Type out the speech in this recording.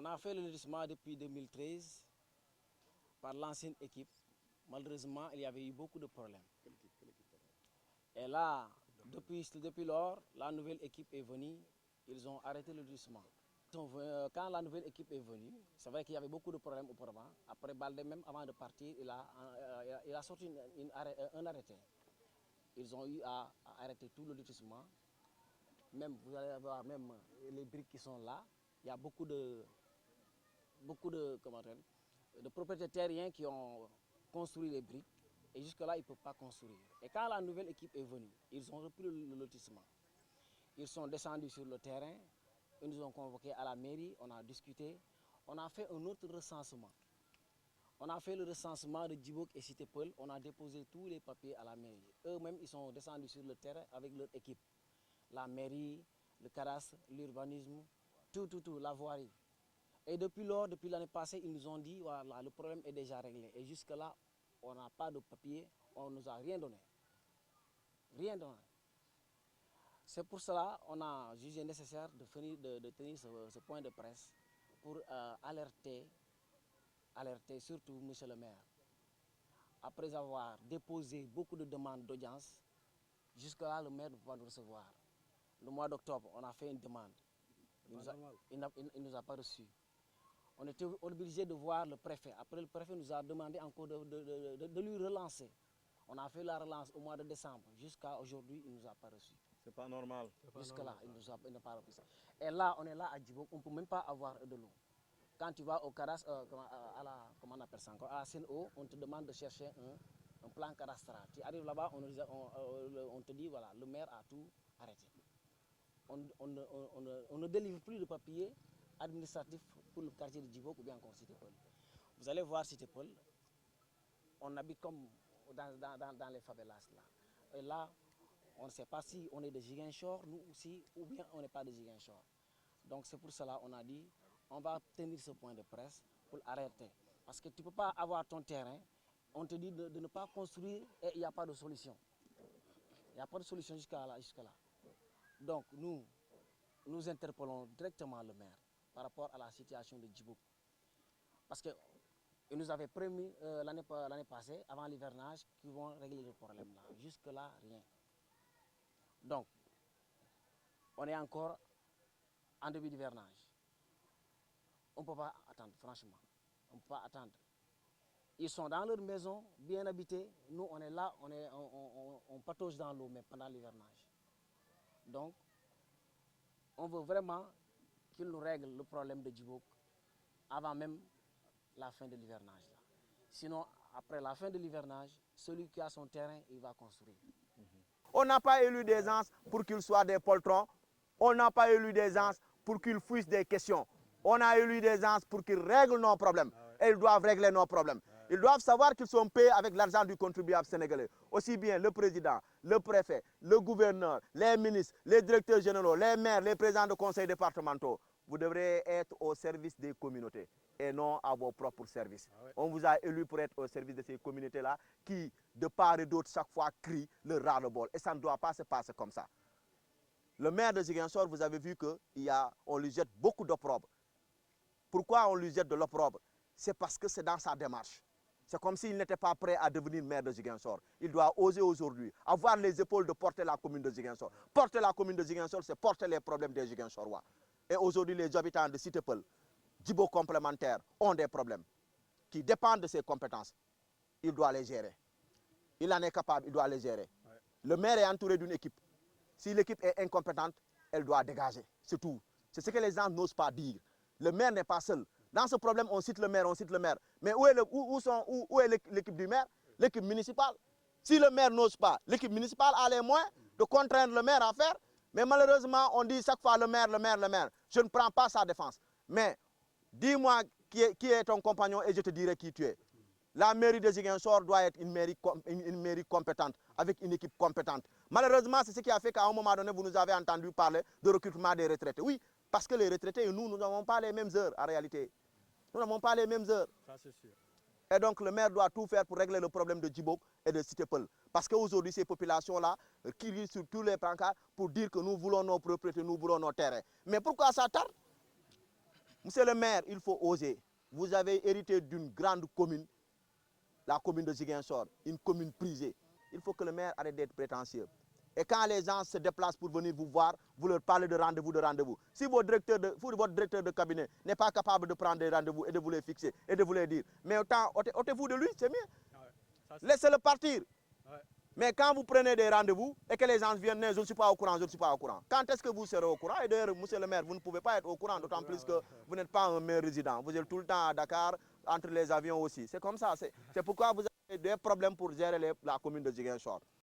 On a fait le lotissement depuis 2013 par l'ancienne équipe. Malheureusement, il y avait eu beaucoup de problèmes. Et là, depuis lors, la nouvelle équipe est venue. Ils ont arrêté le lotissement. Quand la nouvelle équipe est venue, c'est vrai qu'il y avait beaucoup de problèmes auparavant. Après Baldé, même avant de partir, il a sorti un arrêté. Ils ont eu à arrêter tout le lotissement. Même, vous allez voir même les briques qui sont là. Il y a beaucoup de propriétaires terriens qui ont construit les briques. Et jusque-là, ils ne peuvent pas construire. Et quand la nouvelle équipe est venue, ils ont repris le lotissement. Ils sont descendus sur le terrain. Ils nous ont convoqués à la mairie. On a discuté. On a fait un autre recensement. On a fait le recensement de Djibok et Cité Peul. On a déposé tous les papiers à la mairie. Eux-mêmes, ils sont descendus sur le terrain avec leur équipe. La mairie, le cadastre, l'urbanisme, tout, la voirie. Et depuis lors, depuis l'année passée, ils nous ont dit, voilà, le problème est déjà réglé. Et jusque-là, on n'a pas de papier, on ne nous a rien donné. Rien donné. C'est pour cela qu'on a jugé nécessaire de tenir ce point de presse pour alerter surtout M. le maire. Après avoir déposé beaucoup de demandes d'audience, jusque-là, le maire ne peut pas nous recevoir. Le mois d'octobre, on a fait une demande. Il ne nous a pas reçus. On était obligé de voir le préfet. Après, le préfet nous a demandé encore de lui relancer. On a fait la relance au mois de décembre. Jusqu'à aujourd'hui, il ne nous a pas reçus. C'est pas normal. Jusque-là, il n'a pas reçus. Et là, on est là à Djibok, on ne peut même pas avoir de l'eau. Quand tu vas au Caras, comment on appelle ça encore, à la CNO, on te demande de chercher un plan cadastral. Tu arrives là-bas, on te dit, voilà, le maire a tout arrêté. On ne délivre plus de papiers administratifs pour le quartier de Djibok ou bien encore Cité Peul. Vous allez voir Cité Peul, on habite comme dans les favelas là. Et là, on ne sait pas si on est de Ziguinchor, nous aussi, ou bien on n'est pas de Ziguinchor. Donc c'est pour cela qu'on a dit, on va tenir ce point de presse pour arrêter. Parce que tu ne peux pas avoir ton terrain, on te dit de ne pas construire et il n'y a pas de solution. Il n'y a pas de solution jusqu'à là. Donc nous interpellons directement le maire par rapport à la situation de Djibok. Parce qu'il nous avait promis l'année passée, avant l'hivernage, qu'ils vont régler le problème là. Jusque-là, rien. Donc, on est encore en début d'hivernage. On ne peut pas attendre, franchement. On ne peut pas attendre. Ils sont dans leur maison, bien habités. Nous, on est là, on patauge dans l'eau, mais pendant l'hivernage. Donc, on veut vraiment qu'ils nous règlent le problème de Djibok avant même la fin de l'hivernage. Sinon, après la fin de l'hivernage, celui qui a son terrain, il va construire. On n'a pas élu des gens pour qu'ils soient des poltrons. On n'a pas élu des gens pour qu'ils fuissent des questions. On a élu des gens pour qu'ils règlent nos problèmes. Et ils doivent régler nos problèmes. Ils doivent savoir qu'ils sont payés avec l'argent du contribuable sénégalais. Aussi bien le président, le préfet, le gouverneur, les ministres, les directeurs généraux, les maires, les présidents de conseils départementaux. Vous devrez être au service des communautés et non à vos propres services. On vous a élu pour être au service de ces communautés-là qui, de part et d'autre, chaque fois crient le ras-le-bol. Et ça ne doit pas se passer comme ça. Le maire de Ziguinchor, vous avez vu qu'on lui jette beaucoup d'opprobre. Pourquoi on lui jette de l'opprobre? C'est parce que c'est dans sa démarche. C'est comme s'il n'était pas prêt à devenir maire de Ziguinchor. Il doit oser aujourd'hui avoir les épaules de porter la commune de Ziguinchor. Porter la commune de Ziguinchor, c'est porter les problèmes des Ziguinchorois. Et aujourd'hui, les habitants de Cité Peul, Djibok complémentaires, ont des problèmes qui dépendent de ses compétences. Il doit les gérer. Il en est capable, il doit les gérer. Le maire est entouré d'une équipe. Si l'équipe est incompétente, elle doit dégager. C'est tout. C'est ce que les gens n'osent pas dire. Le maire n'est pas seul. Dans ce problème, on cite le maire, on cite le maire. Mais où est l'équipe du maire? L'équipe municipale. Si le maire n'ose pas, l'équipe municipale a les moyens de contraindre le maire à faire. Mais malheureusement, on dit chaque fois le maire, le maire, le maire. Je ne prends pas sa défense. Mais dis-moi qui est ton compagnon et je te dirai qui tu es. La mairie de Ziguinchor doit être une mairie compétente, avec une équipe compétente. Malheureusement, c'est ce qui a fait qu'à un moment donné, vous nous avez entendu parler de recrutement des retraités. Oui, parce que les retraités et nous n'avons pas les mêmes heures en réalité. Nous n'avons pas les mêmes heures. Ça, c'est sûr. Et donc le maire doit tout faire pour régler le problème de Djibok et de Cité Peul. Parce qu'aujourd'hui, ces populations-là crient sur tous les brancards pour dire que nous voulons nos propriétés, nous voulons nos terrains. Mais pourquoi ça tarde? Monsieur le maire, il faut oser. Vous avez hérité d'une grande commune, la commune de Ziguinchor, une commune prisée. Il faut que le maire arrête d'être prétentieux. Et quand les gens se déplacent pour venir vous voir, vous leur parlez de rendez-vous, de rendez-vous. Si votre directeur de cabinet n'est pas capable de prendre des rendez-vous et de vous les fixer et de vous les dire, mais autant ôtez-vous de lui, c'est mieux. Laissez-le partir. Ouais. Mais quand vous prenez des rendez-vous et que les gens viennent, je ne suis pas au courant, je ne suis pas au courant. Quand est-ce que vous serez au courant? Et d'ailleurs, monsieur le maire, vous ne pouvez pas être au courant, d'autant plus que vous n'êtes pas un maire résident. Vous êtes tout le temps à Dakar, entre les avions aussi. C'est comme ça. C'est pourquoi vous avez des problèmes pour gérer la commune de Ziguinchor.